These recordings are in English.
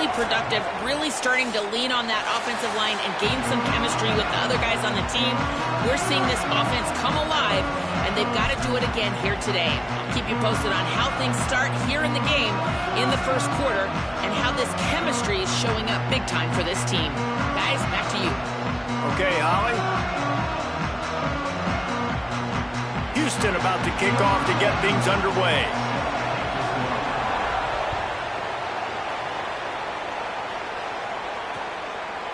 really productive, really starting to lean on that offensive line and gain some chemistry with the other guys on the team. We're seeing this offense come alive, and they've got to do it again here today. I'll keep you posted on how things start here in the game in the first quarter and how this chemistry is showing up big time for this team. Guys, back to you. Okay, Holly. Houston about to kick off to get things underway.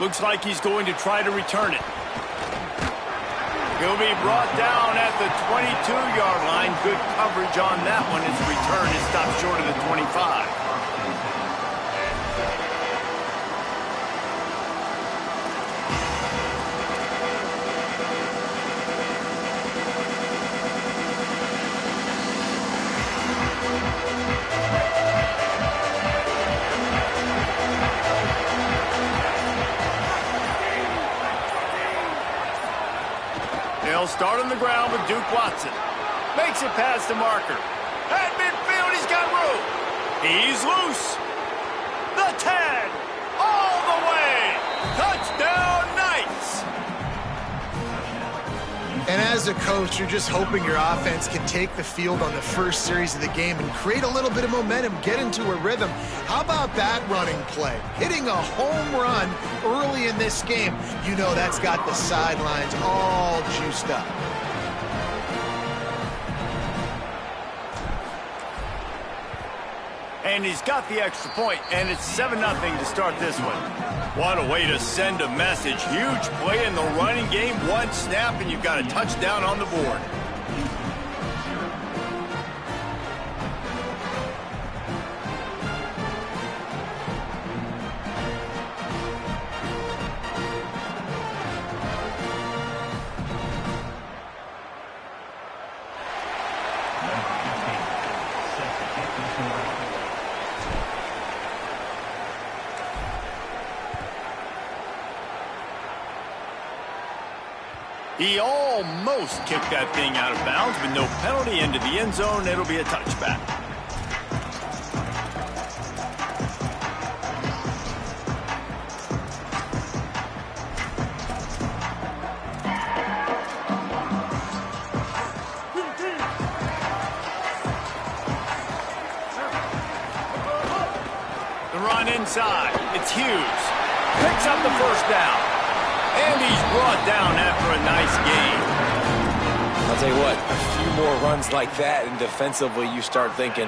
Looks like he's going to try to return it. He'll be brought down at the 22-yard line. Good coverage on that one. His return is stopped short of the 25. They'll start on the ground with Duke Watson. Makes it past the marker. At midfield, he's got room. He's loose. The 10. All the way. Touchdown, Knights. And as a coach, you're just hoping your offense can take the field on the first series of the game and create a little bit of momentum, get into a rhythm. How about that running play? Hitting a home run early in this game. You know that's got the sidelines all juiced up. And he's got the extra point, and it's 7-0 to start this one. What a way to send a message. Huge play in the running game. One snap, and you've got a touchdown on the board. He almost kicked that thing out of bounds, but no penalty into the end zone. It'll be a touchback. The run inside. It's Hughes. Picks up the first down. And he's brought down after a nice game. I'll tell you what, a few more runs like that, and defensively you start thinking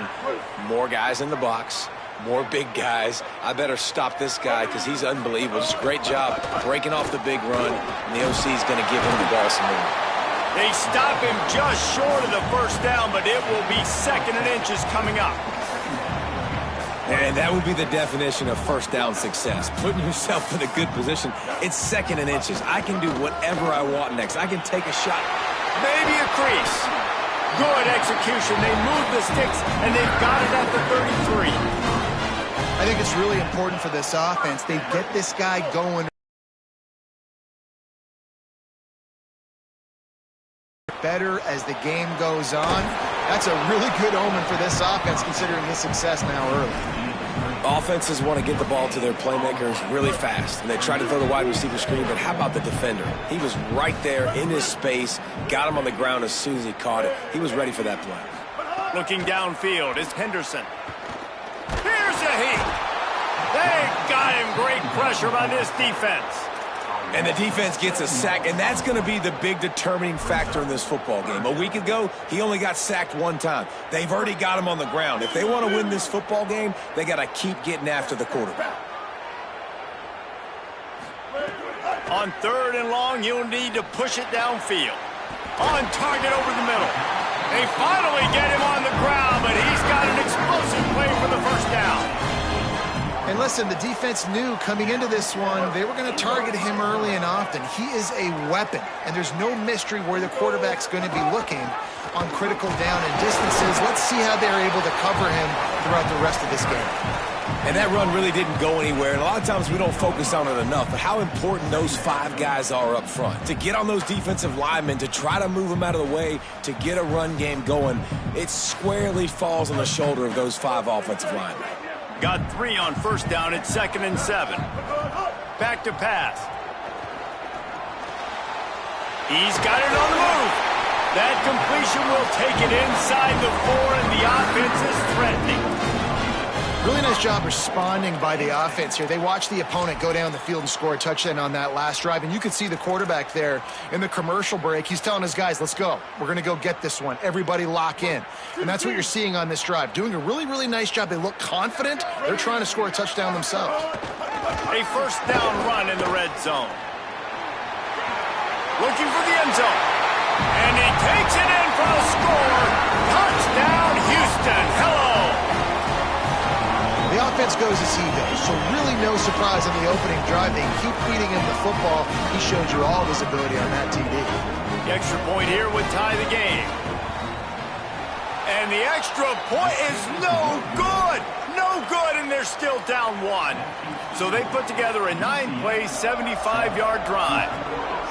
more guys in the box, more big guys. I better stop this guy because he's unbelievable. Just a great job breaking off the big run, and the OC is going to give him the ball some more. They stop him just short of the first down, but it will be 2nd and inches coming up. And that would be the definition of first down success. Putting yourself in a good position. It's 2nd and inches. I can do whatever I want next. I can take a shot. Maybe a crease. Good execution. They move the sticks, and they've got it at the 33. I think it's really important for this offense. They get this guy going better as the game goes on. That's a really good omen for this offense, considering his success now early. Offenses want to get the ball to their playmakers really fast, and they try to throw the wide receiver screen, but how about the defender? He was right there in his space, got him on the ground as soon as he caught it. He was ready for that play. Looking downfield is Henderson. Here's a heat. They got him. Great pressure by this defense. And the defense gets a sack, and that's going to be the big determining factor in this football game. A week ago, he only got sacked one time. They've already got him on the ground. If they want to win this football game, they got to keep getting after the quarterback. On 3rd and long, you'll need to push it downfield. On target over the middle. They finally get him on the ground, but he's got an explosive play for the first down. And listen, the defense knew coming into this one, they were going to target him early and often. He is a weapon, and there's no mystery where the quarterback's going to be looking on critical down and distances. Let's see how they're able to cover him throughout the rest of this game. And that run really didn't go anywhere, and a lot of times we don't focus on it enough, but how important those 5 guys are up front. To get on those defensive linemen, to try to move them out of the way, to get a run game going, it squarely falls on the shoulder of those 5 offensive linemen. Got 3 on first down at 2nd and 7. Back to pass. He's got it on the move. That completion will take it inside the 4, and the offense is threatening. Really nice job responding by the offense here. They watched the opponent go down the field and score a touchdown on that last drive, and you could see the quarterback there in the commercial break. He's telling his guys, let's go. We're going to go get this one. Everybody lock in. And that's what you're seeing on this drive. Doing a really, really nice job. They look confident. They're trying to score a touchdown themselves. A first down run in the red zone. Looking for the end zone. And he takes it in for a score. Touchdown, Houston. Hello. The offense goes as he goes, so really no surprise on the opening drive. They keep feeding him the football. He showed you all of his ability on that TD. The extra point here would tie the game. And the extra point is no good. No good, and they're still down 1. So they put together a 9-play, 75-yard drive.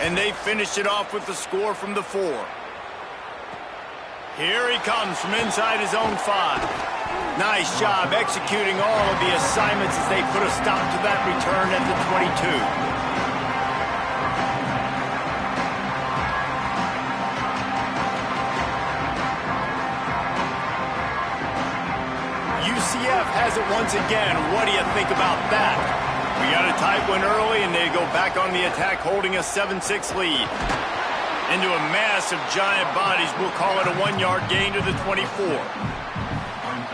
And they finish it off with the score from the 4. Here he comes from inside his own 5. Nice job executing all of the assignments as they put a stop to that return at the 22. UCF has it once again. What do you think about that? We got a tight one early, and they go back on the attack, holding a 7-6 lead. Into a mass of giant bodies. We'll call it a 1-yard gain to the 24.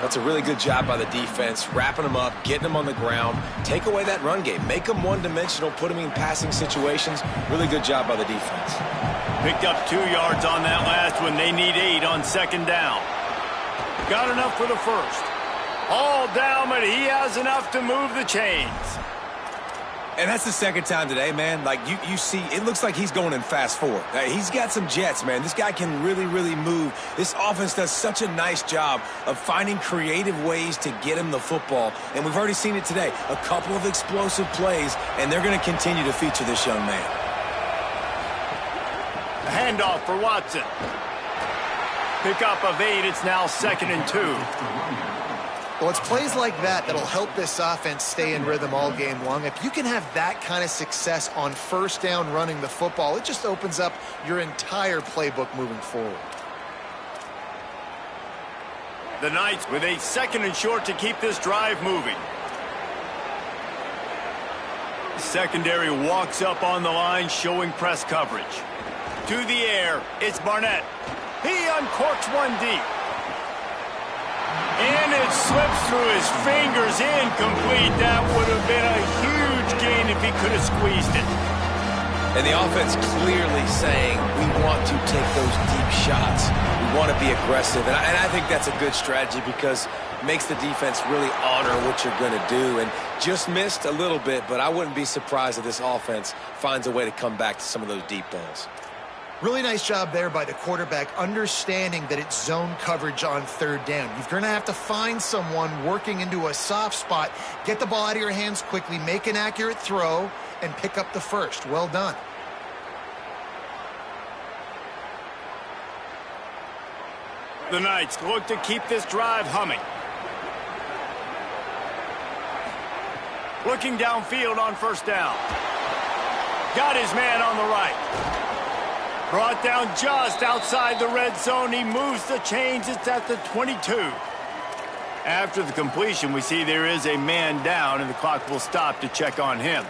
That's a really good job by the defense, wrapping them up, getting them on the ground, take away that run game, make them one-dimensional, put them in passing situations. Really good job by the defense. Picked up 2 yards on that last one. They need 8 on 2nd down. Got enough for the first. All down, but he has enough to move the chains. And that's the second time today, man. Like, you see, it looks like he's going in fast forward. He's got some jets, man. This guy can really, really move. This offense does such a nice job of finding creative ways to get him the football. And we've already seen it today. A couple of explosive plays, and they're going to continue to feature this young man. A handoff for Watson. Pickup of 8. It's now 2nd and 2. Well, it's plays like that that'll help this offense stay in rhythm all game long. If you can have that kind of success on first down running the football, it just opens up your entire playbook moving forward. The Knights with a 2nd and short to keep this drive moving. Secondary walks up on the line, showing press coverage. To the air, it's Barnett. He uncorks one deep. And it slips through his fingers, incomplete. That would have been a huge gain if he could have squeezed it. And the offense clearly saying, we want to take those deep shots. We want to be aggressive. And I think that's a good strategy because it makes the defense really honor what you're going to do. And just missed a little bit, but I wouldn't be surprised if this offense finds a way to come back to some of those deep balls. Really nice job there by the quarterback, understanding that it's zone coverage on 3rd down. You're going to have to find someone working into a soft spot, get the ball out of your hands quickly, make an accurate throw, and pick up the first. Well done. The Knights look to keep this drive humming. Looking downfield on first down. Got his man on the right. Brought down just outside the red zone. He moves the chains. It's at the 22. After the completion, we see there is a man down, and the clock will stop to check on him.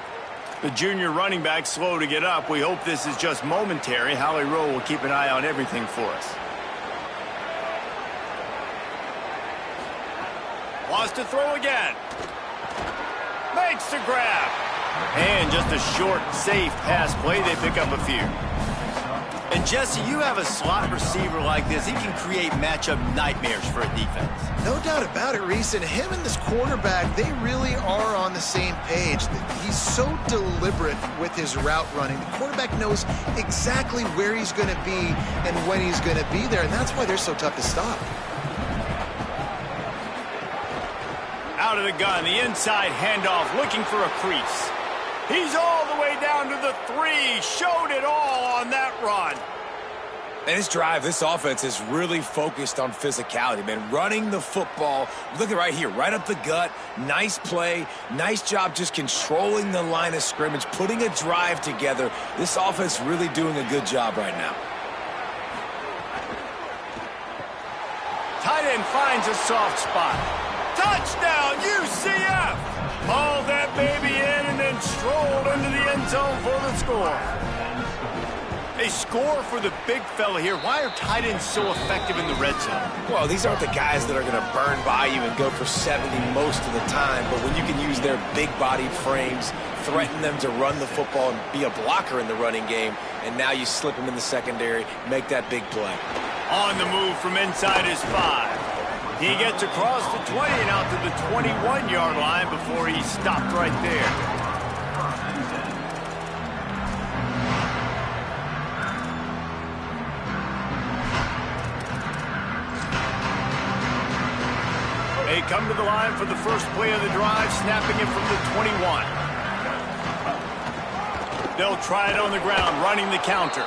The junior running back slow to get up. We hope this is just momentary. Howie Rowe will keep an eye on everything for us. Wants to throw again. Makes the grab. And just a short, safe pass play. They pick up a few. And, Jesse, you have a slot receiver like this. He can create matchup nightmares for a defense. No doubt about it, Reese. And him and this quarterback, they really are on the same page. He's so deliberate with his route running. The quarterback knows exactly where he's going to be and when he's going to be there, and that's why they're so tough to stop. Out of the gun, the inside handoff, looking for a crease. He's all the way down to the 3. Showed it all on that run. And this drive, this offense is really focused on physicality, man. Running the football. Look at right here, right up the gut. Nice play. Nice job just controlling the line of scrimmage, putting a drive together. This offense really doing a good job right now. Tight end finds a soft spot. Touchdown, UCF! Hauled that baby in and then strolled into the end zone for the score. A score for the big fella here. Why are tight ends so effective in the red zone? Well, these aren't the guys that are going to burn by you and go for 70 most of the time, but when you can use their big-bodied frames, threaten them to run the football and be a blocker in the running game, and now you slip them in the secondary, make that big play. On the move from inside his 5. He gets across the 20 and out to the 21-yard line before he stopped right there. They come to the line for the first play of the drive, snapping it from the 21. They'll try it on the ground, running the counter.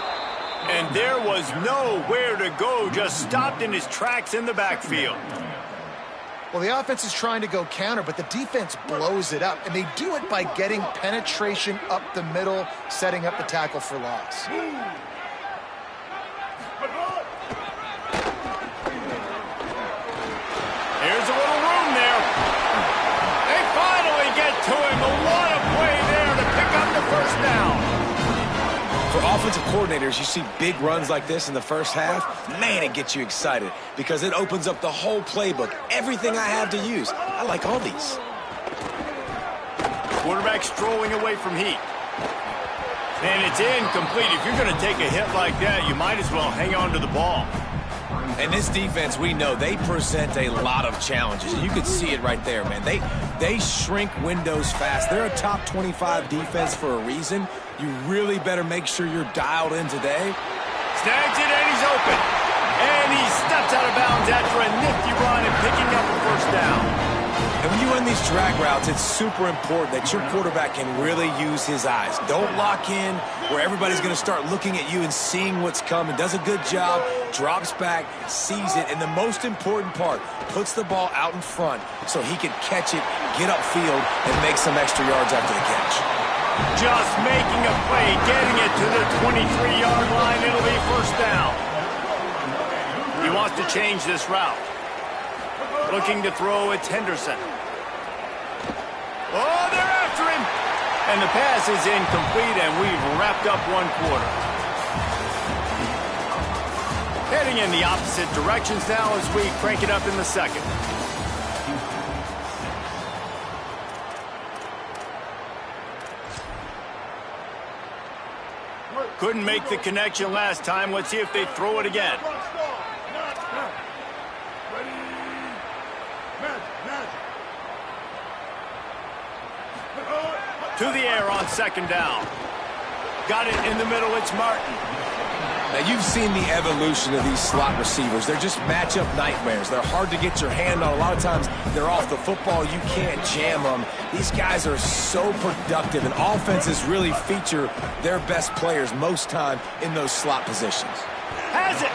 And there was nowhere to go, just stopped in his tracks in the backfield. Well, the offense is trying to go counter, but the defense blows it up, and they do it by getting penetration up the middle, setting up the tackle for loss. Here's a little room there. They finally get to him. What a play there to pick up the first down. For offensive coordinators, you see big runs like this in the first half, man, it gets you excited because it opens up the whole playbook, everything I have to use. I like all these. Quarterback strolling away from heat. And it's incomplete. If you're going to take a hit like that, you might as well hang on to the ball. And this defense, we know, they present a lot of challenges. You can see it right there, man. They shrink windows fast. They're a top 25 defense for a reason. You really better make sure you're dialed in today. Snags it, and he's open. And he steps out of bounds after a nifty run and picking up a first down. And when you run these drag routes, it's super important that your quarterback can really use his eyes. Don't lock in where everybody's going to start looking at you and seeing what's coming. Does a good job, drops back, sees it, and the most important part, puts the ball out in front so he can catch it, get upfield, and make some extra yards after the catch. Just making a play, getting it to the 23-yard line. It'll be first down. He wants to change this route. Looking to throw, it's Henderson. Oh, they're after him. And the pass is incomplete, and we've wrapped up one quarter. Heading in the opposite directions now as we crank it up in the second. Couldn't make the connection last time. Let's see if they throw it again. To the air on second down. Got it in the middle, it's Martin. Now, you've seen the evolution of these slot receivers. They're just matchup nightmares. They're hard to get your hand on. A lot of times, they're off the football. You can't jam them. These guys are so productive, and offenses really feature their best players most time in those slot positions. Has it!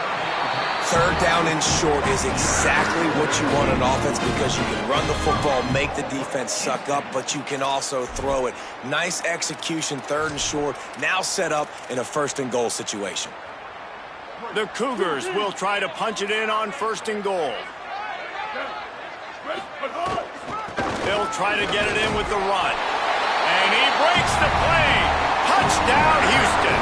Third down and short is exactly what you want on offense because you can run the football, make the defense suck up, but you can also throw it. Nice execution, third and short, now set up in a first and goal situation. The Cougars will try to punch it in on first and goal. They'll try to get it in with the run. And he breaks the play. Touchdown, Houston.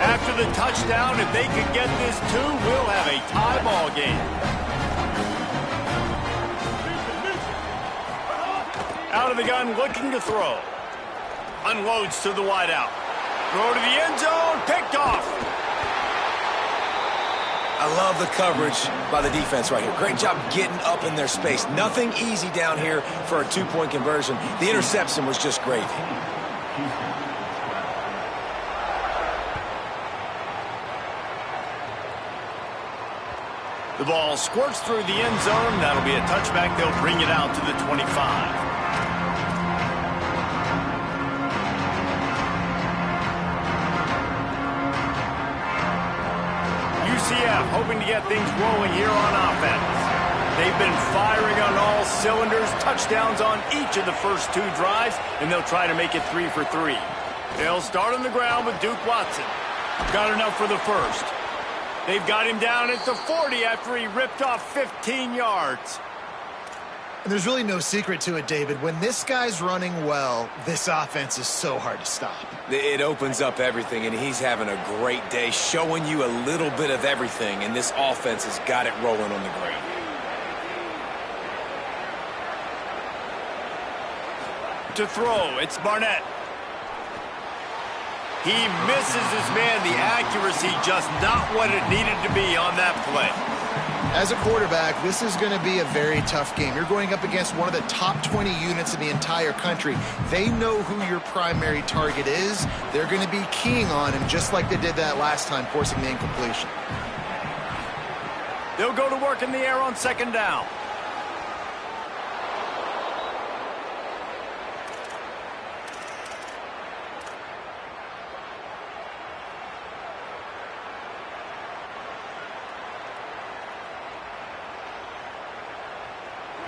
After the touchdown, if they could get this too, we'll have a tie ball game. Out of the gun, looking to throw. Unloads to the wideout. Throw to the end zone, picked off. I love the coverage by the defense right here. Great job getting up in their space. Nothing easy down here for a two-point conversion. The interception was just great. The ball squirts through the end zone. That'll be a touchback. They'll bring it out to the 25. UCF hoping to get things rolling here on offense. They've been firing on all cylinders, touchdowns on each of the first 2 drives, and they'll try to make it 3 for 3. They'll start on the ground with Duke Watson. Got enough for the first. They've got him down at the 40 after he ripped off 15 yards. And there's really no secret to it, David. When this guy's running well, this offense is so hard to stop. It opens up everything, and he's having a great day, showing you a little bit of everything, and this offense has got it rolling on the ground. To throw, it's Barnett. He misses his man. The accuracy just not what it needed to be on that play. As a quarterback, this is going to be a very tough game. You're going up against one of the top 20 units in the entire country. They know who your primary target is. They're going to be keying on him just like they did that last time, forcing the incompletion. They'll go to work in the air on second down.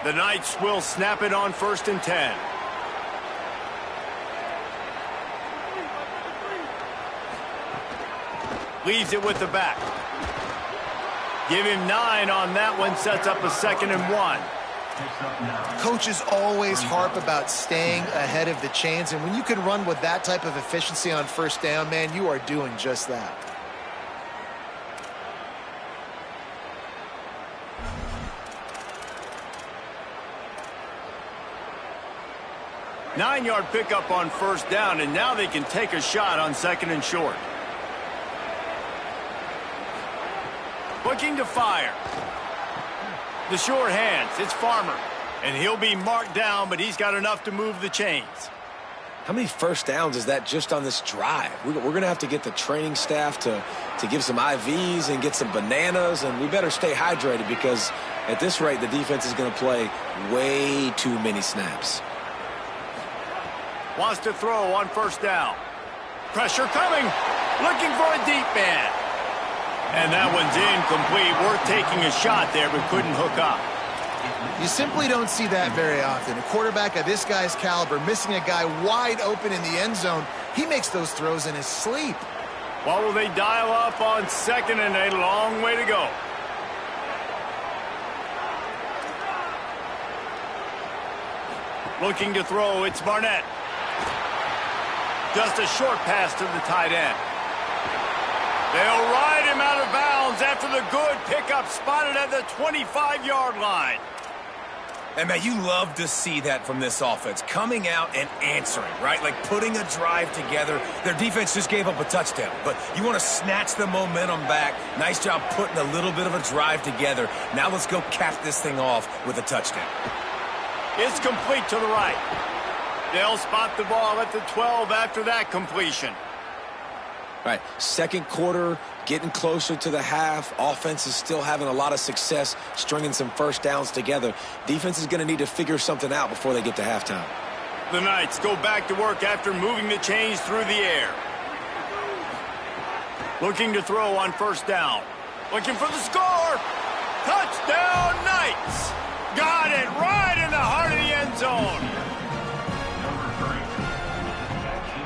The Knights will snap it on 1st and 10. Leaves it with the back. Give him 9 on that one, sets up a 2nd and 1. Coaches always harp about staying ahead of the chains, and when you can run with that type of efficiency on 1st down, man, you are doing just that. Nine-yard pickup on 1st down, and now they can take a shot on 2nd and short. Looking to fire. The short hands, it's Farmer. And he'll be marked down, but he's got enough to move the chains. How many first downs is that just on this drive? We're going to have to get the training staff to give some IVs and get some bananas, and we better stay hydrated because at this rate, the defense is going to play way too many snaps. Wants to throw on 1st down. Pressure coming. Looking for a deep man. And that one's incomplete. Worth taking a shot there, but couldn't hook up. You simply don't see that very often. A quarterback of this guy's caliber missing a guy wide open in the end zone. He makes those throws in his sleep. What will they dial up on 2nd and a long way to go? Looking to throw, it's Barnett. Just a short pass to the tight end. They'll ride him out of bounds after the good pickup spotted at the 25-yard line. And, man, you love to see that from this offense, coming out and answering, right? Like putting a drive together. Their defense just gave up a touchdown, but you want to snatch the momentum back. Nice job putting a little bit of a drive together. Now let's go cap this thing off with a touchdown. It's complete to the right. They'll spot the ball at the 12 after that completion. All right, 2nd quarter, getting closer to the half. Offense is still having a lot of success stringing some first downs together. Defense is going to need to figure something out before they get to halftime. The Knights go back to work after moving the chains through the air. Looking to throw on 1st down. Looking for the score. Touchdown, Knights. Got it right in the heart of the end zone.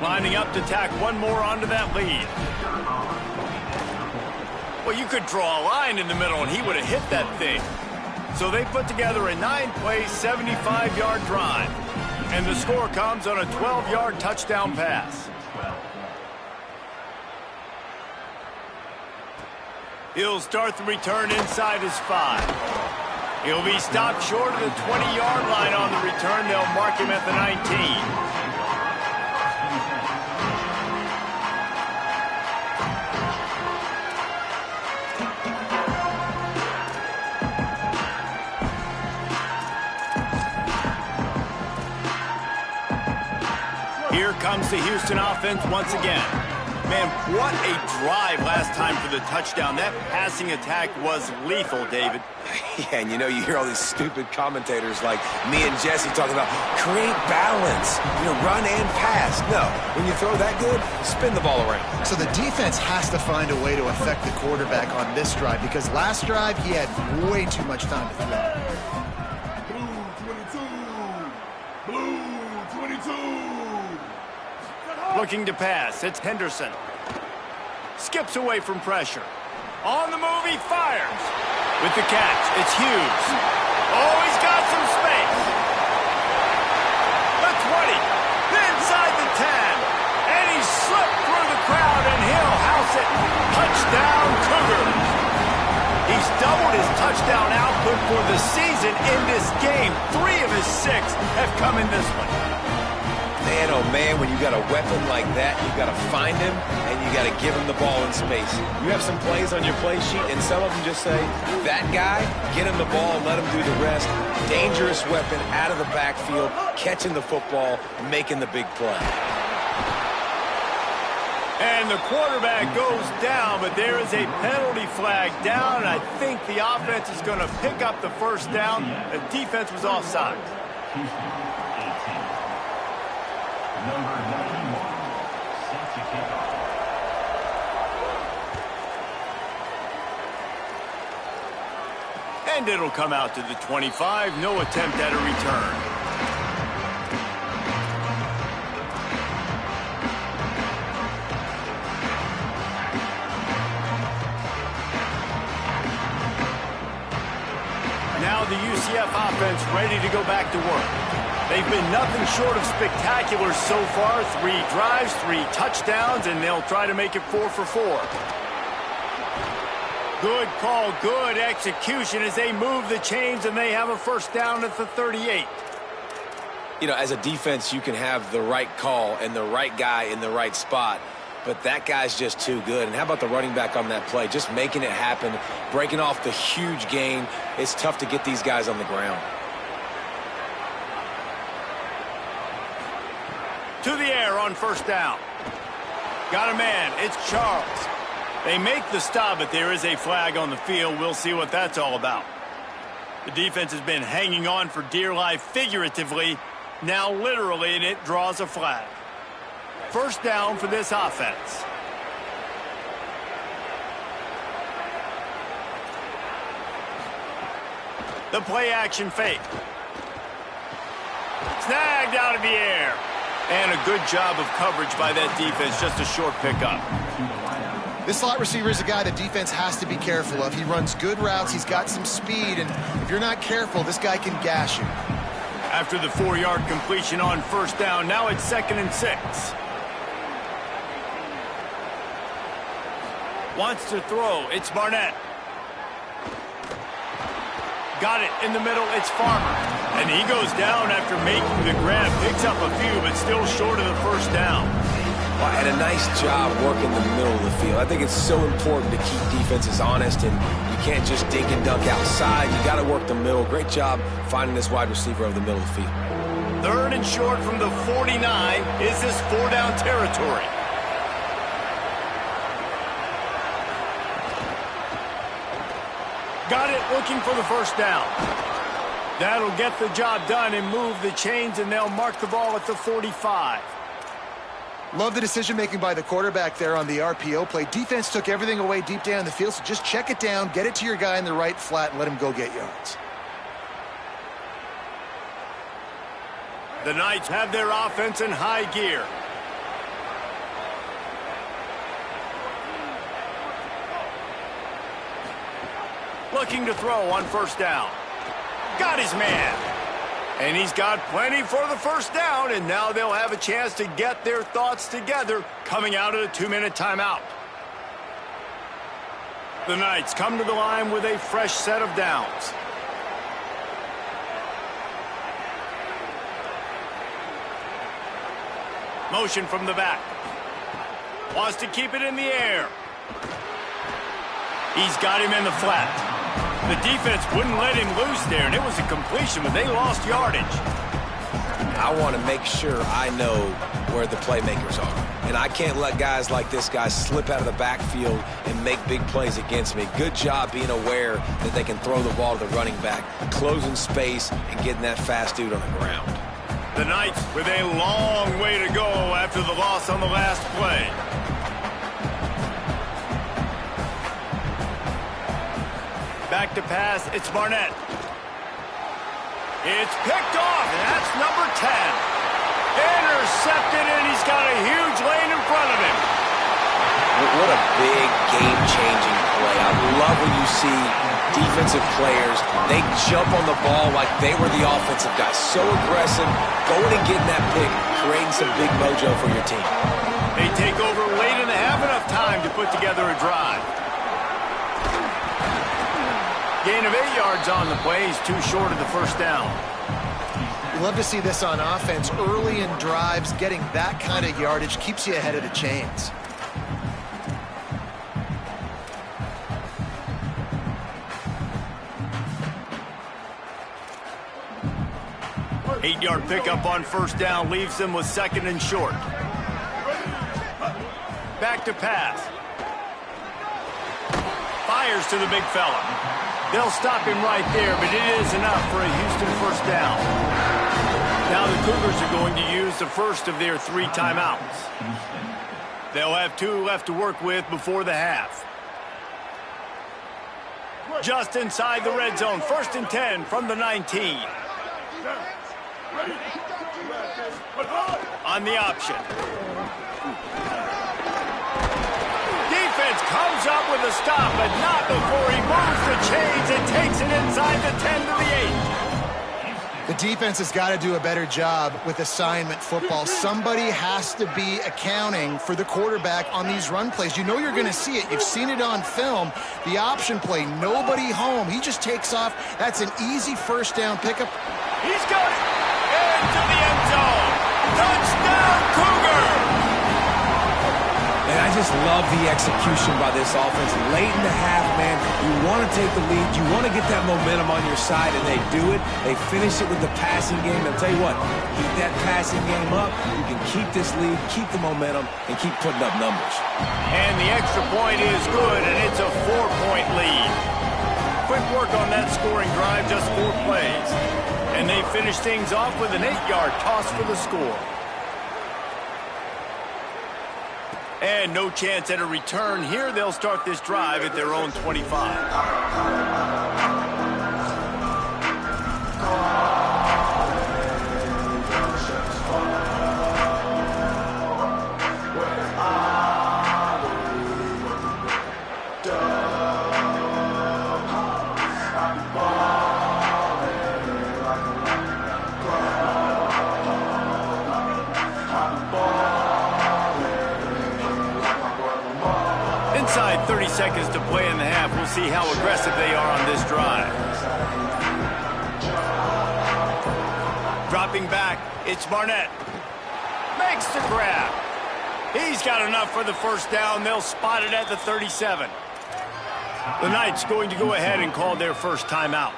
Lining up to tack one more onto that lead. Well, you could draw a line in the middle and he would have hit that thing. So they put together a 9-play, 75-yard drive. And the score comes on a 12-yard touchdown pass. He'll start the return inside his 5. He'll be stopped short of the 20-yard line on the return. They'll mark him at the 19. Here comes the Houston offense once again. Man, what a drive last time for the touchdown. That passing attack was lethal, David. Yeah, and you know, you hear all these stupid commentators like me and Jesse talking about create balance, run and pass. No, when you throw that good, spin the ball around. So the defense has to find a way to affect the quarterback on this drive because last drive he had way too much time to throw. Blue 22. Looking to pass, it's Henderson. Skips away from pressure. On the move, he fires. With the catch, it's Hughes. Oh, he's got some space. The 20, inside the 10. And he slipped through the crowd, and he'll house it. Touchdown, Cougars. He's doubled his touchdown output for the season in this game. 3 of his 6 have come in this one. Man, oh man, when you got a weapon like that, you got to find him and you got to give him the ball in space. You have some plays on your play sheet, and some of them just say, that guy, get him the ball, let him do the rest. Dangerous weapon out of the backfield, catching the football, making the big play. And the quarterback goes down, but there is a penalty flag down. I think the offense is going to pick up the first down. The defense was offside. Number 91, set to kick off. And it'll come out to the 25. No attempt at a return. Now the UCF offense ready to go back to work. They've been nothing short of spectacular so far. 3 drives, 3 touchdowns, and they'll try to make it 4 for 4. Good call, good execution as they move the chains, and they have a first down at the 38. As a defense, you can have the right call and the right guy in the right spot, but that guy's just too good. And how about the running back on that play? Just making it happen, breaking off the huge gain. It's tough to get these guys on the ground. To the air on first down. Got a man. It's Charles. They make the stop, but there is a flag on the field. We'll see what that's all about. The defense has been hanging on for dear life figuratively, now literally, and it draws a flag. First down for this offense. The play action fake. Snagged out of the air. And a good job of coverage by that defense, just a short pickup. This slot receiver is a guy the defense has to be careful of. He runs good routes, he's got some speed, and if you're not careful, this guy can gash you. After the 4-yard completion on first down, now it's 2nd and 6. Wants to throw, it's Barnett. Got it in the middle, it's Farmer. And he goes down after making the grab. Picks up a few, but still short of the first down. Well, and a nice job working the middle of the field. I think it's so important to keep defenses honest, and you can't just dink and dunk outside. You got to work the middle. Great job finding this wide receiver over the middle of the field. 3rd and short from the 49. Is this 4-down territory? Got it, looking for the first down. That'll get the job done and move the chains, and they'll mark the ball at the 45. Love the decision-making by the quarterback there on the RPO play. Defense took everything away deep down the field, so just check it down, get it to your guy in the right flat, and let him go get yards. The Knights have their offense in high gear. Looking to throw on first down. Got his man. And he's got plenty for the first down, and now they'll have a chance to get their thoughts together coming out of a 2-minute timeout. The Knights come to the line with a fresh set of downs. Motion from the back. Wants to keep it in the air. He's got him in the flat. The defense wouldn't let him loose there, and it was a completion, but they lost yardage. I want to make sure I know where the playmakers are. And I can't let guys like this guy slip out of the backfield and make big plays against me. Good job being aware that they can throw the ball to the running back, closing space, and getting that fast dude on the ground. The Knights with a long way to go after the loss on the last play. Back to pass, it's Barnett. It's picked off, and that's number 10. Intercepted, and he's got a huge lane in front of him. What a big game-changing play. I love when you see defensive players, they jump on the ball like they were the offensive guys. So aggressive, going and getting that pick, creating some big mojo for your team. They take over late and have enough time to put together a drive. Gain of 8 yards on the play. He's too short of the first down. You love to see this on offense. Early in drives, getting that kind of yardage keeps you ahead of the chains. Eight-yard pickup on first down leaves them with second and short. Back to pass. Fires to the big fella. They'll stop him right there, but it is enough for a Houston first down. Now the Cougars are going to use the first of their 3 timeouts. They'll have 2 left to work with before the half. Just inside the red zone, 1st and 10 from the 19. On the option. Defense comes up with a stop, but not before he moves the chains and takes it inside the 10 to the 8. The defense has got to do a better job with assignment football. Somebody has to be accounting for the quarterback on these run plays. You know you're going to see it. You've seen it on film. The option play, nobody home. He just takes off. That's an easy first down pickup. He's got it into the end zone. Touchdown, Cougar! And I just love the execution by this offense. Late in the half, man, you want to take the lead. You want to get that momentum on your side, and they do it. They finish it with the passing game. I'll tell you what, keep that passing game up. You can keep this lead, keep the momentum, and keep putting up numbers. And the extra point is good, and it's a 4-point lead. Quick work on that scoring drive, just 4 plays. And they finish things off with an 8-yard toss for the score. And no chance at a return here. They'll start this drive at their own 25. Inside 30 seconds to play in the half. We'll see how aggressive they are on this drive. Dropping back, it's Barnett. Makes the grab. He's got enough for the first down. They'll spot it at the 37. The Knights going to go ahead and call their first timeout.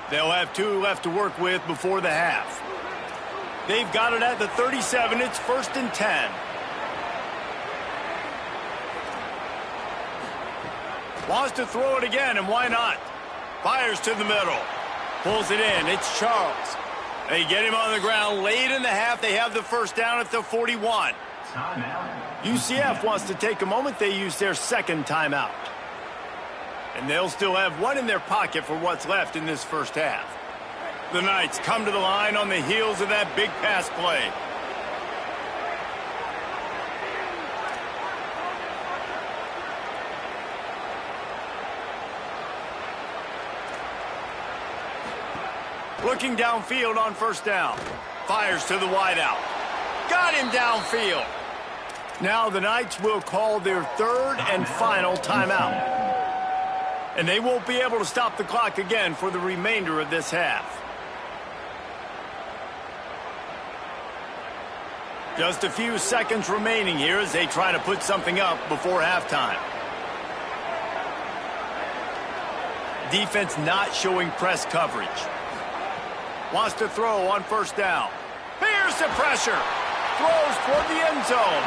They'll have 2 left to work with before the half. They've got it at the 37. It's 1st and 10. Wants to throw it again, and why not? Fires to the middle. Pulls it in. It's Charles. They get him on the ground late in the half. They have the first down at the 41. UCF wants to take a moment. They use their second timeout. And they'll still have 1 in their pocket for what's left in this first half. The Knights come to the line on the heels of that big pass play. Looking downfield on first down. Fires to the wideout. Got him downfield. Now the Knights will call their 3rd and final timeout. And they won't be able to stop the clock again for the remainder of this half. Just a few seconds remaining here as they try to put something up before halftime. Defense not showing press coverage. Wants to throw on first down. Here's the pressure. throws toward the end zone.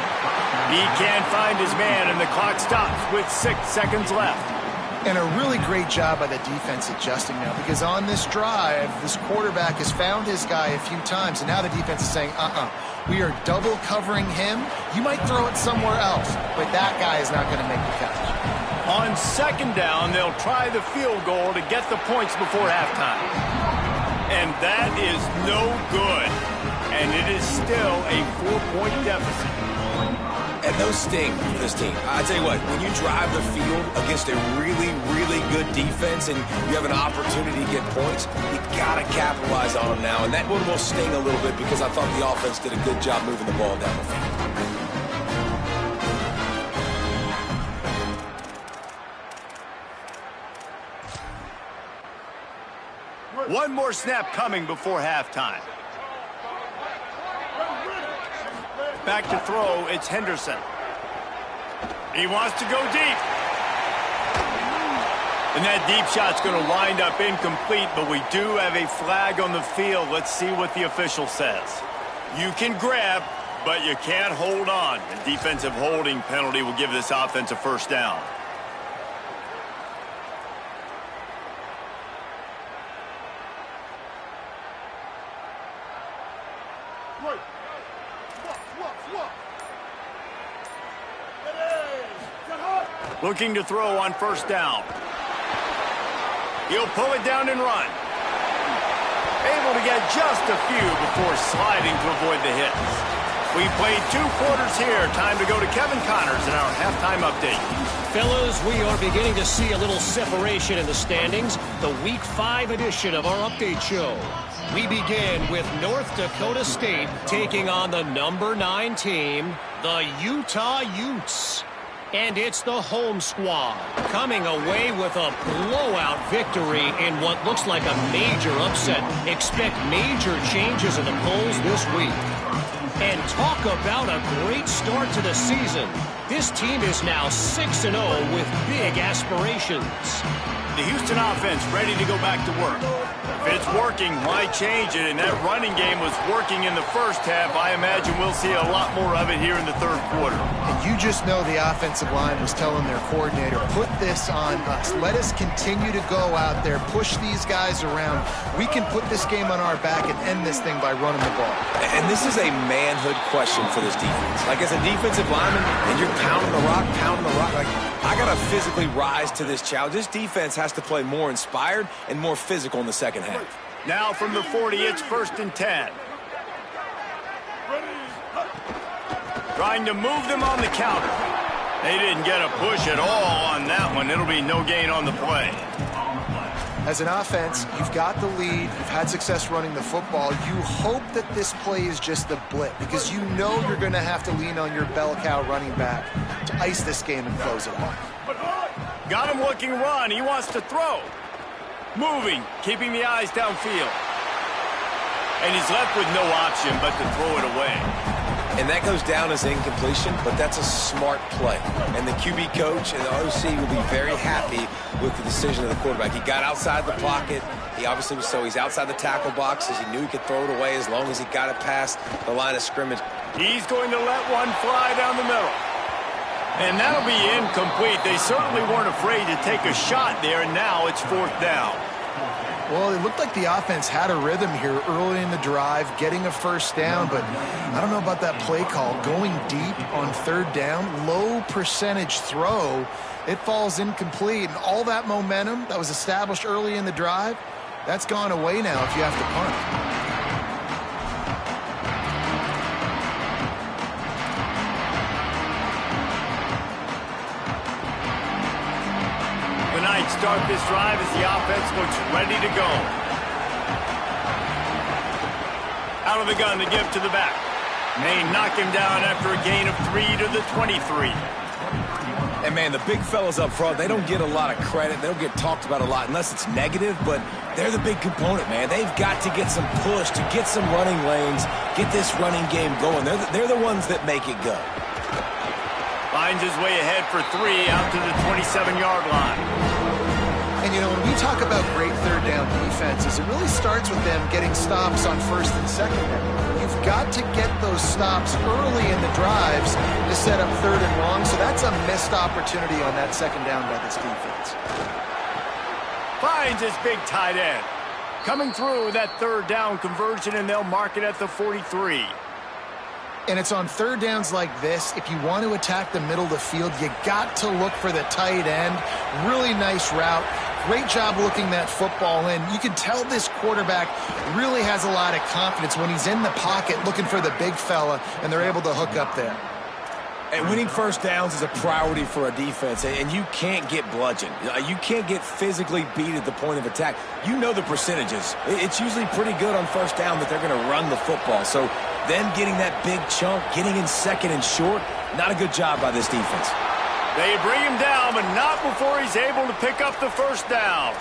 He can't find his man, and the clock stops with 6 seconds left. And a really great job by the defense adjusting now, because on this drive, this quarterback has found his guy a few times, and now the defense is saying, we are double covering him. You might throw it somewhere else, but that guy is not going to make the catch. On second down, they'll try the field goal to get the points before halftime. And that is no good. And it is still a 4-point deficit. And those sting for this team. I tell you what, when you drive the field against a really, really good defense and you have an opportunity to get points, you got to capitalize on them now. And that one will sting a little bit because I thought the offense did a good job moving the ball down the field. One more snap coming before halftime. Back to throw, it's Henderson. He wants to go deep. And that deep shot's going to wind up incomplete, but we do have a flag on the field. Let's see what the official says. You can grab, but you can't hold on. A defensive holding penalty will give this offense a first down. Looking to throw on first down. He'll pull it down and run. Able to get just a few before sliding to avoid the hits. We played 2 quarters here. Time to go to Kevin Connors in our halftime update. Fellas, we are beginning to see a little separation in the standings. The Week 5 edition of our update show. We begin with North Dakota State taking on the number 9 team, the Utah Utes. And it's the home squad coming away with a blowout victory in what looks like a major upset. Expect major changes in the polls this week. And talk about a great start to the season. This team is now 6-0 with big aspirations. The Houston offense ready to go back to work. If it's working, why change it? And that running game was working in the first half. I imagine we'll see a lot more of it here in the third quarter. And you just know the offensive line was telling their coordinator, put this on us. Let us continue to go out there, push these guys around. We can put this game on our back and end this thing by running the ball. And this is a manhood question for this defense. Like, as a defensive lineman, and you're pounding the rock, like, I got to physically rise to this challenge. This defense has to play more inspired and more physical in the second half. Now from the 40, it's 1st and 10. Trying to move them on the counter. They didn't get a push at all on that one. It'll be no gain on the play. As an offense, you've got the lead. You've had success running the football. You hope that this play is just a blip because you know you're going to have to lean on your bell cow running back to ice this game and close it off. Got him looking run. He wants to throw. Moving, keeping the eyes downfield. And he's left with no option but to throw it away. And that goes down as incompletion, but that's a smart play. And the QB coach and the OC will be very happy with the decision of the quarterback. He got outside the pocket. He obviously was he's outside the tackle boxes. He knew he could throw it away as long as he got it past the line of scrimmage. He's going to let one fly down the middle. And that'll be incomplete. They certainly weren't afraid to take a shot there, and now it's 4th down. Well, it looked like the offense had a rhythm here early in the drive, getting a first down, but I don't know about that play call. Going deep on 3rd down, low percentage throw, it falls incomplete, and all that momentum that was established early in the drive, that's gone away now if you have to punt. Start this drive as the offense looks ready to go. Out of the gun to give to the back. May knock him down after a gain of 3 to the 23. And, man, the big fellas up front, they don't get a lot of credit. They don't get talked about a lot unless it's negative, but they're the big component, man. They've got to get some push, to get some running lanes, get this running game going. They're the ones that make it go. Finds his way ahead for 3 out to the 27-yard line. And, you know, when we talk about great third down defenses, it really starts with them getting stops on first and second down. You've got to get those stops early in the drives to set up third and long, so that's a missed opportunity on that second down by this defense. Finds his big tight end. Coming through with that third down conversion, and they'll mark it at the 43. And it's on third downs like this, if you want to attack the middle of the field, you got to look for the tight end. Really nice route. Great job looking that football in. You can tell this quarterback really has a lot of confidence when he's in the pocket looking for the big fella, and they're able to hook up there. And winning first downs is a priority for a defense, and you can't get bludgeoned. You can't get physically beat at the point of attack. You know the percentages. It's usually pretty good on first down that they're going to run the football. So them getting that big chunk, getting in second and short, not a good job by this defense. They bring him down, but not before he's able to pick up the first down.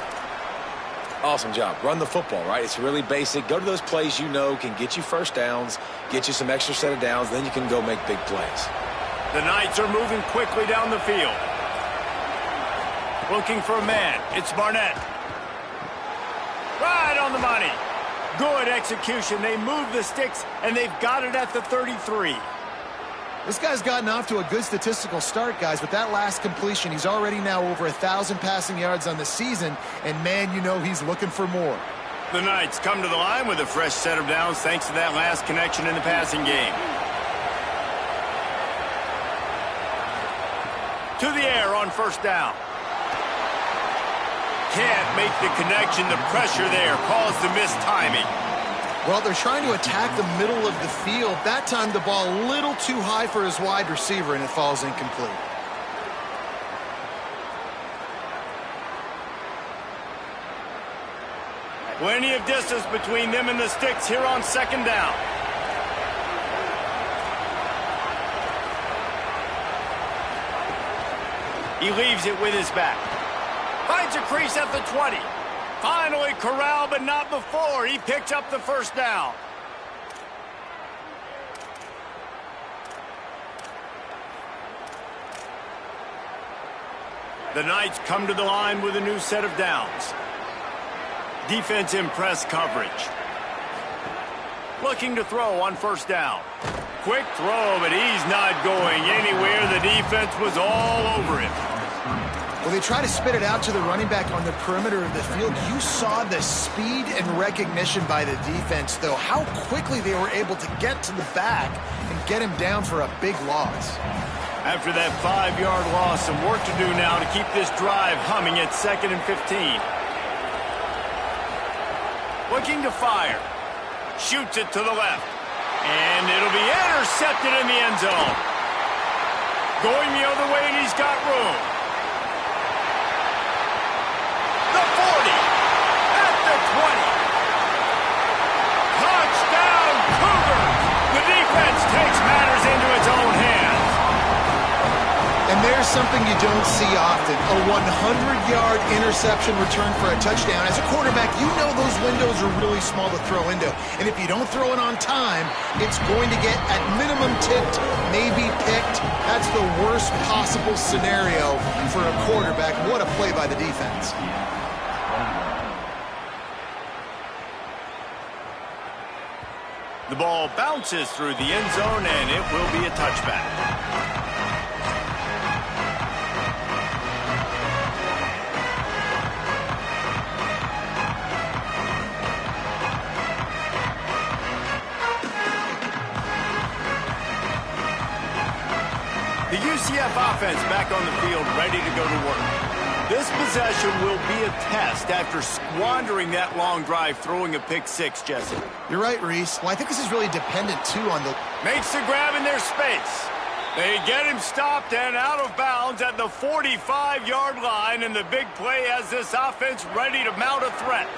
Awesome job. Run the football, right? It's really basic. Go to those plays you know can get you first downs, get you some extra set of downs, then you can go make big plays. The Knights are moving quickly down the field. Looking for a man. It's Barnett. Right on the money. Good execution. They move the sticks, and they've got it at the 33. This guy's gotten off to a good statistical start, guys. With that last completion, he's already now over 1,000 passing yards on the season, and, man, you know he's looking for more. The Knights come to the line with a fresh set of downs thanks to that last connection in the passing game. To the air on first down. Can't make the connection. The pressure there caused the missed timing. Well, they're trying to attack the middle of the field. That time the ball a little too high for his wide receiver, and it falls incomplete. Plenty of distance between them and the sticks here on second down. He leaves it with his back. Finds a crease at the 20. Finally corralled, but not before. He picks up the first down. The Knights come to the line with a new set of downs. Defense in press coverage. Looking to throw on first down. Quick throw, but he's not going anywhere. The defense was all over him. Well, they try to spit it out to the running back on the perimeter of the field. You saw the speed and recognition by the defense, though. How quickly they were able to get to the back and get him down for a big loss. After that 5-yard loss, some work to do now to keep this drive humming at 2nd and 15. Looking to fire. Shoots it to the left. And it'll be intercepted in the end zone. Going the other way, and he's got room. The 40. At the 20. Touchdown, Cougars. The defense takes matters into its own hands. And there's something you don't see often, a 100-yard interception return for a touchdown. As a quarterback, you know those windows are really small to throw into. And if you don't throw it on time, it's going to get at minimum tipped, maybe picked. That's the worst possible scenario for a quarterback. What a play by the defense. The ball bounces through the end zone, and it will be a touchback. The UCF offense back on the field, ready to go to work. This possession will be a test after squandering that long drive, throwing a pick six, Jesse. You're right, Reese. Well, I think this is really dependent, too, on the... Makes the grab in their space. They get him stopped and out of bounds at the 45-yard line, and the big play has this offense ready to mount a threat.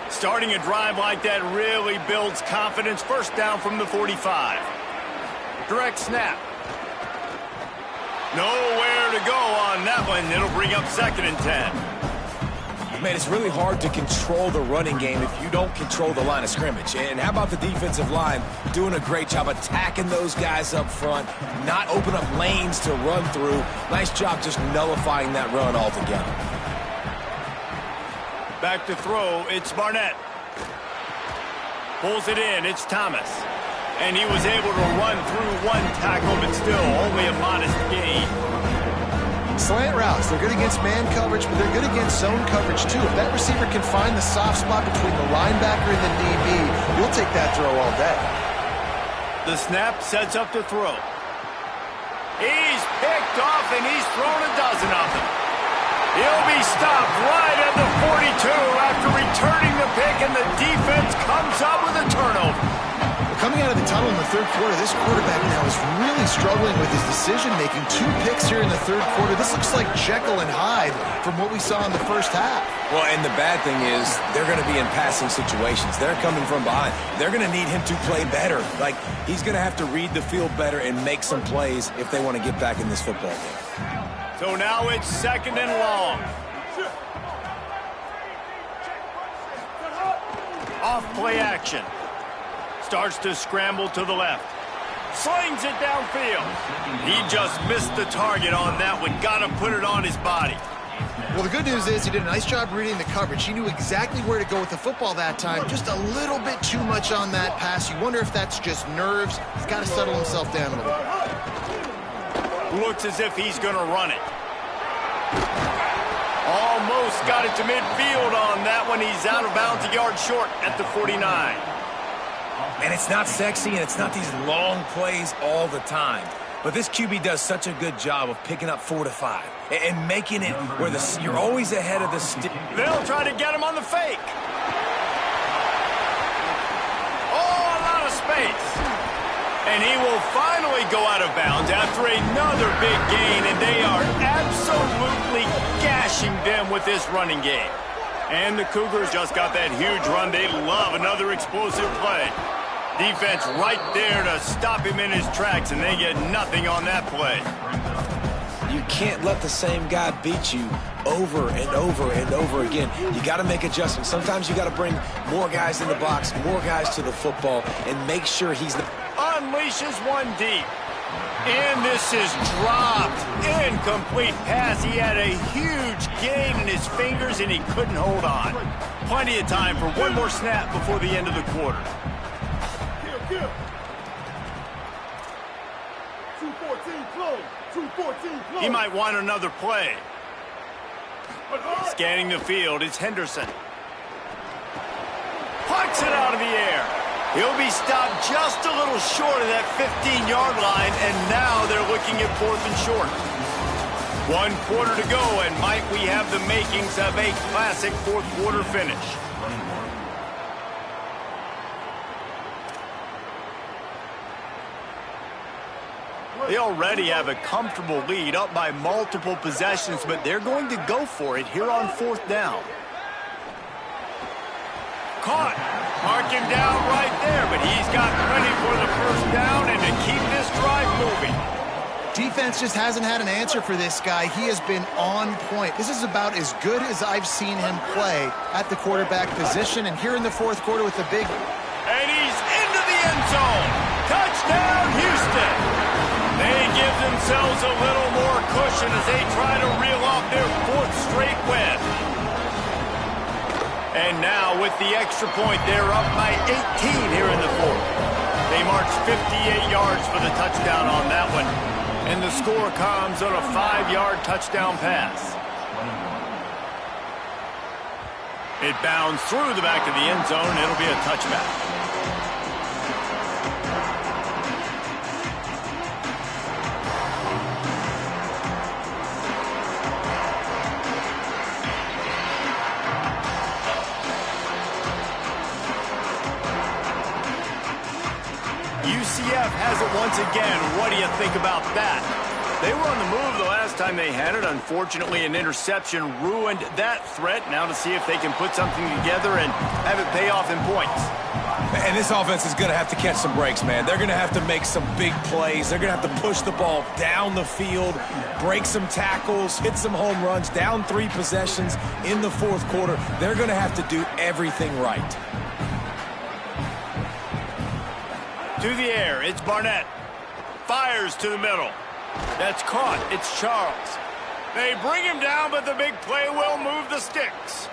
Starting a drive like that really builds confidence. First down from the 45. Direct snap. Nowhere to go on that one. It'll bring up 2nd and 10. Man, it's really hard to control the running game if you don't control the line of scrimmage. And how about the defensive line doing a great job attacking those guys up front, not open up lanes to run through. Nice job just nullifying that run altogether. Back to throw, it's Barnett. Pulls it in, it's Thomas. And he was able to run through one tackle, but still only a modest gain. Slant routes, they're good against man coverage, but they're good against zone coverage too. If that receiver can find the soft spot between the linebacker and the DB, you'll take that throw all day. The snap sets up to throw. He's picked off, and he's thrown a dozen of them. He'll be stopped right at the 42 after returning the pick, and the defense comes up with a turnover. Coming out of the tunnel in the third quarter, this quarterback now is really struggling with his decision-making. 2 picks here in the third quarter. This looks like Jekyll and Hyde from what we saw in the first half. Well, and the bad thing is they're going to be in passing situations. They're coming from behind. They're going to need him to play better. Like, he's going to have to read the field better and make some plays if they want to get back in this football game. So now it's 2nd and long. Off play action. Starts to scramble to the left. Slings it downfield. He just missed the target on that one. Got to put it on his body. Well, the good news is he did a nice job reading the coverage. He knew exactly where to go with the football that time. Just a little bit too much on that pass. You wonder if that's just nerves. He's got to settle himself down a little bit. Looks as if he's going to run it. Almost got it to midfield on that one. He's out of bounds, a yard short at the 49. And it's not sexy, and it's not these long plays all the time. But this QB does such a good job of picking up 4 to 5 and making it where you're always ahead of the stick. They'll try to get him on the fake. Oh, a lot of space. And he will finally go out of bounds after another big gain, and they are absolutely gashing them with this running game. And the Cougars just got that huge run. They love another explosive play. Defense right there to stop him in his tracks, and they get nothing on that play. You can't let the same guy beat you over and over and over again. You got to make adjustments. Sometimes you got to bring more guys in the box, more guys to the football, and make sure he's the... Unleashes one deep. And this is dropped. Incomplete pass. He had a huge gain in his fingers, and he couldn't hold on. Plenty of time for one more snap before the end of the quarter. 214 close. 214 close. He might want another play. Scanning the field, it's Henderson. Pucks it out of the air. He'll be stopped just a little short of that 15-yard line, and now they're looking at 4th and short. 1 quarter to go, and might we have the makings of a classic 4th quarter finish. They already have a comfortable lead, up by multiple possessions, but they're going to go for it here on 4th down. Caught. Mark him down right there, but he's got plenty for the 1st down and to keep this drive moving. Defense just hasn't had an answer for this guy. He has been on point. This is about as good as I've seen him play at the quarterback position, and here in the 4th quarter with the big... And he's into the end zone. Touchdown, Houston. They give themselves a little more cushion as they try to reel off their 4th straight win. And now with the extra point, they're up by 18 here in the 4th. They march 58 yards for the touchdown on that one. And the score comes on a 5-yard touchdown pass. It bounds through the back of the end zone. It'll be a touchback. UCF has it once again. What do you think about that? They were on the move the last time they had it. Unfortunately, an interception ruined that threat. Now to see if they can put something together and have it pay off in points. And this offense is going to have to catch some breaks, man. They're going to have to make some big plays. They're going to have to push the ball down the field, break some tackles, hit some home runs, down 3 possessions in the 4th quarter. They're going to have to do everything right. To the air, it's Barnett. Fires to the middle. That's caught. It's Charles. They bring him down, but the big play will move the sticks.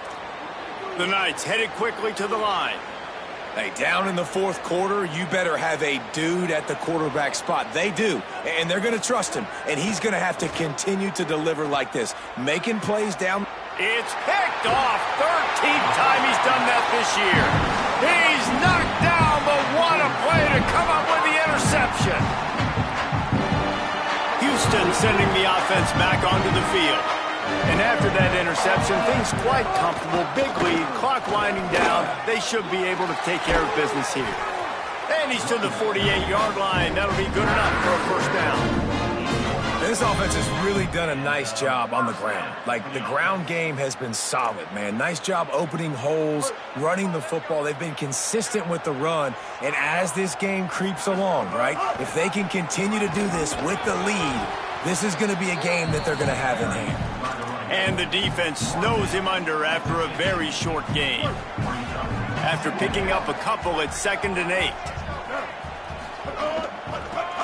The Knights headed quickly to the line. Hey, down in the fourth quarter, you better have a dude at the quarterback spot. They do, and they're going to trust him, and he's going to have to continue to deliver like this, making plays down. It's picked off. 13th time he's done that this year. He's knocked down, but what a play to come up with the interception. Houston sending the offense back onto the field. And after that interception, things quite comfortable. Big lead, clock winding down. They should be able to take care of business here. And he's to the 48-yard line. That'll be good enough for a first down. This offense has really done a nice job on the ground. Like, the ground game has been solid, man. Nice job opening holes, running the football. They've been consistent with the run. And as this game creeps along, right, if they can continue to do this with the lead, this is going to be a game that they're going to have in hand. And the defense snows him under after a very short game. After picking up a couple at 2nd and 8.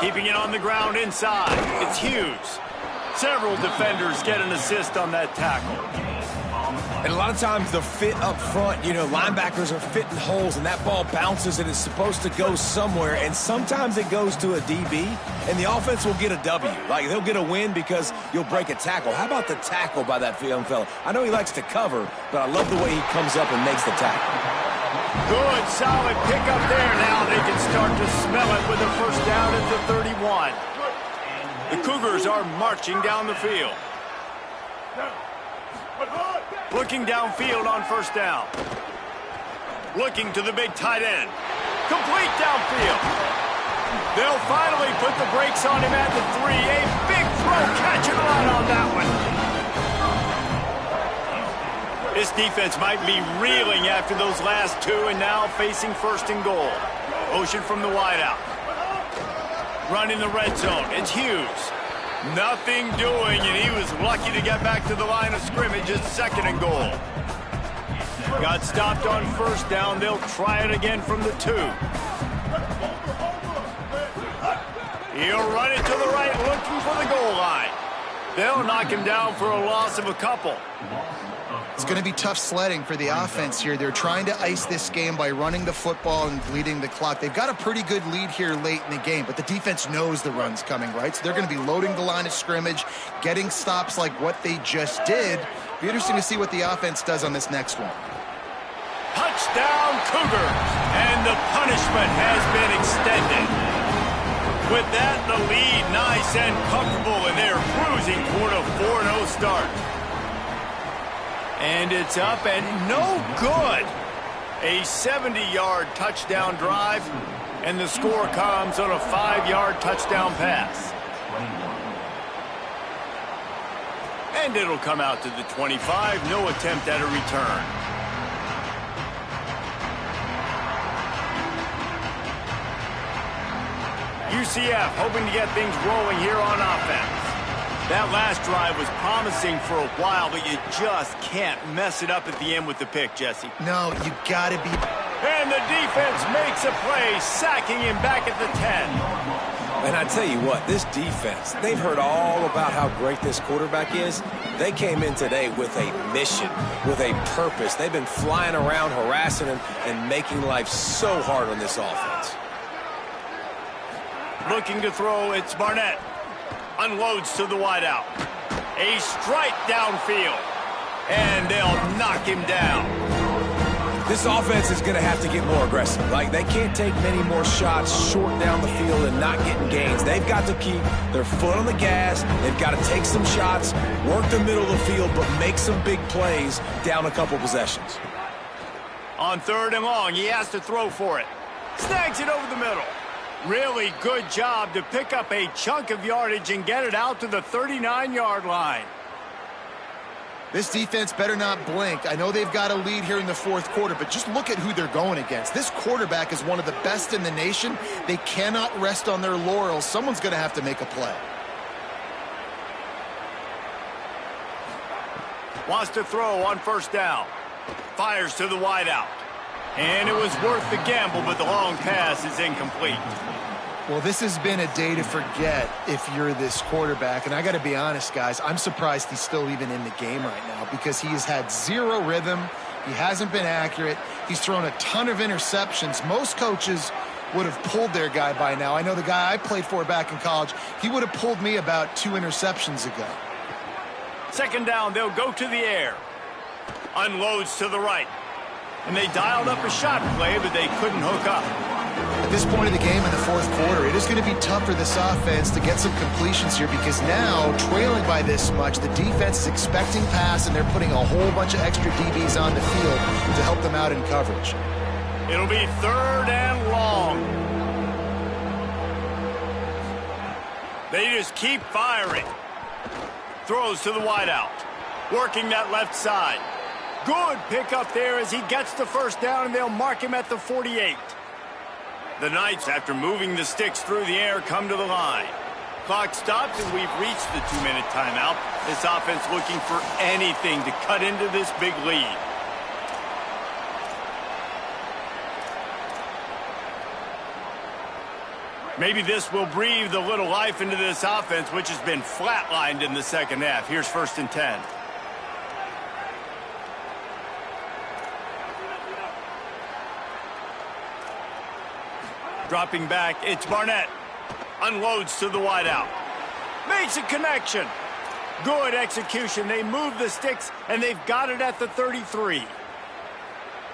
Keeping it on the ground inside. It's Hughes. Several defenders get an assist on that tackle. And a lot of times the fit up front, you know, linebackers are fitting holes and that ball bounces and it's supposed to go somewhere, and sometimes it goes to a DB and the offense will get a W. Like, they'll get a win because you'll break a tackle. How about the tackle by that young fella? I know he likes to cover, but I love the way he comes up and makes the tackle. Good, solid pick up there. Now they can start to smell it with a first down at the 31. The Cougars are marching down the field. Looking downfield on first down. Looking to the big tight end. Complete downfield. They'll finally put the brakes on him at the 3. A big throw, catch and run on that one. This defense might be reeling after those last two and now facing 1st and goal. Motion from the wideout. Run in the red zone. It's Hughes. Nothing doing, and he was lucky to get back to the line of scrimmage at 2nd and goal. Got stopped on first down. They'll try it again from the 2. He'll run it to the right, looking for the goal line. They'll knock him down for a loss of a couple. It's going to be tough sledding for the offense here. They're trying to ice this game by running the football and bleeding the clock. They've got a pretty good lead here late in the game, but the defense knows the run's coming, right? So they're going to be loading the line of scrimmage, getting stops like what they just did. Be interesting to see what the offense does on this next one. Touchdown, Cougars! And the punishment has been extended. With that, the lead nice and comfortable, and they're cruising toward a 4-0 start. And it's up and no good. A 70-yard touchdown drive, and the score comes on a 5-yard touchdown pass. And it'll come out to the 25. No attempt at a return. UCF hoping to get things rolling here on offense. That last drive was promising for a while, but you just can't mess it up at the end with the pick, Jesse. No, you gotta be... And the defense makes a play, sacking him back at the 10. And I tell you what, this defense, they've heard all about how great this quarterback is. They came in today with a mission, with a purpose. They've been flying around, harassing him, and making life so hard on this offense. Looking to throw, it's Barnett. Unloads to the wideout. A strike downfield. And they'll knock him down. This offense is going to have to get more aggressive. Like, they can't take many more shots short down the field and not getting gains. They've got to keep their foot on the gas. They've got to take some shots, work the middle of the field, but make some big plays down a couple possessions. On 3rd and long, he has to throw for it. Snags it over the middle. Really good job to pick up a chunk of yardage and get it out to the 39-yard line. This defense better not blink. I know they've got a lead here in the 4th quarter, but just look at who they're going against. This quarterback is one of the best in the nation. They cannot rest on their laurels. Someone's going to have to make a play. Wants to throw on 1st down. Fires to the wideout. And it was worth the gamble, but the long pass is incomplete. Well, this has been a day to forget if you're this quarterback. And I got to be honest, guys, I'm surprised he's still even in the game right now because he has had zero rhythm. He hasn't been accurate. He's thrown a ton of interceptions. Most coaches would have pulled their guy by now. I know the guy I played for back in college, he would have pulled me about 2 interceptions ago. Second down, they'll go to the air. Unloads to the right. And they dialed up a shot play, but they couldn't hook up. At this point of the game in the fourth quarter, it is going to be tough for this offense to get some completions here because now, trailing by this much, the defense is expecting pass, and they're putting a whole bunch of extra DBs on the field to help them out in coverage. It'll be 3rd and long. They just keep firing. Throws to the wideout. Working that left side. Good pickup there as he gets the first down, and they'll mark him at the 48. The Knights, after moving the sticks through the air, come to the line. Clock stops, and we've reached the 2-minute timeout. This offense looking for anything to cut into this big lead. Maybe this will breathe a little life into this offense, which has been flatlined in the second half. Here's 1st and 10. Dropping back, it's Barnett. Unloads to the wideout. Makes a connection. Good execution. They move the sticks, and they've got it at the 33.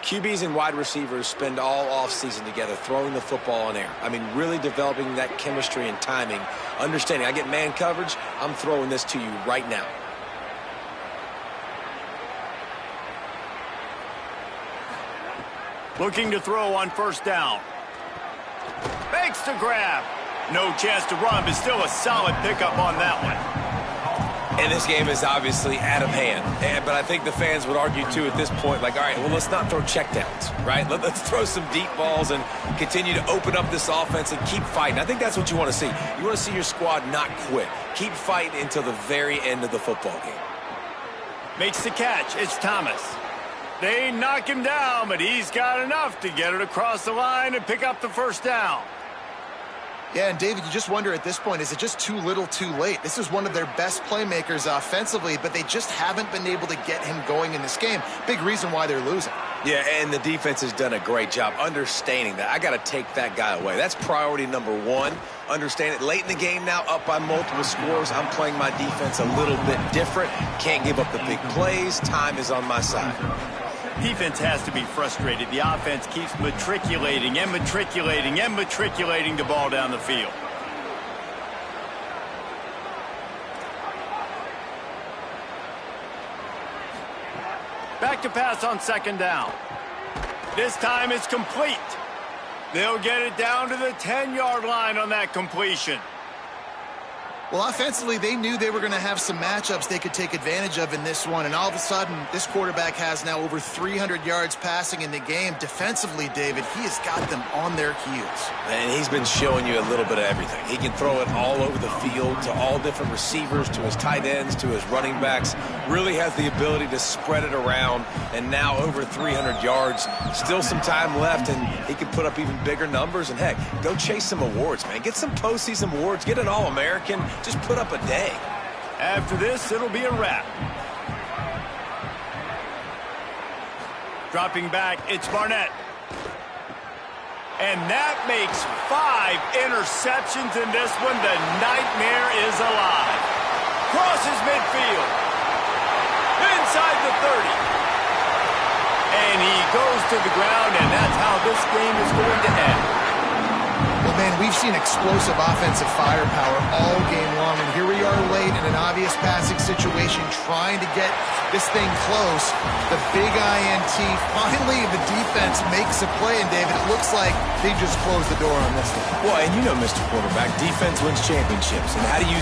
QBs and wide receivers spend all offseason together throwing the football in air. I mean, really developing that chemistry and timing. Understanding, I get man coverage, I'm throwing this to you right now. Looking to throw on 1st down. Makes the grab. No chance to run, but still a solid pickup on that one. And this game is obviously out of hand. But I think the fans would argue, too, at this point, like, all right, well, let's not throw checkdowns, right? Let's throw some deep balls and continue to open up this offense and keep fighting. I think that's what you want to see. You want to see your squad not quit. Keep fighting until the very end of the football game. Makes the catch. It's Thomas. They knock him down, but he's got enough to get it across the line and pick up the 1st down. Yeah, and David, you just wonder at this point, is it just too little too late? This is one of their best playmakers offensively, but they just haven't been able to get him going in this game. Big reason why they're losing. Yeah, and the defense has done a great job understanding that. I got to take that guy away. That's priority number 1. Understand it. Late in the game now, up by multiple scores. I'm playing my defense a little bit different. Can't give up the big plays. Time is on my side. Defense has to be frustrated. The offense keeps matriculating and matriculating and matriculating the ball down the field. Back to pass on 2nd down. This time it's complete. They'll get it down to the 10-yard line on that completion. Well, offensively, they knew they were going to have some matchups they could take advantage of in this one, and all of a sudden, this quarterback has now over 300 yards passing in the game. Defensively, David, he has got them on their heels. And he's been showing you a little bit of everything. He can throw it all over the field to all different receivers, to his tight ends, to his running backs. Really has the ability to spread it around, and now over 300 yards. Still some time left, and he can put up even bigger numbers. And, heck, go chase some awards, man. Get some postseason awards. Get an All-American. Just put up a day. After this, it'll be a wrap. Dropping back, it's Barnett. And that makes 5 interceptions in this one. The nightmare is alive. Crosses midfield. Inside the 30. And he goes to the ground, and that's how this game is going to end. Well, man, we've seen explosive offensive firepower all game long, and here we are late in an obvious passing situation trying to get this thing close. The big INT, finally the defense makes a play, and David, it looks like they just closed the door on this one. Well, and you know, Mr. Quarterback, defense wins championships, and how do you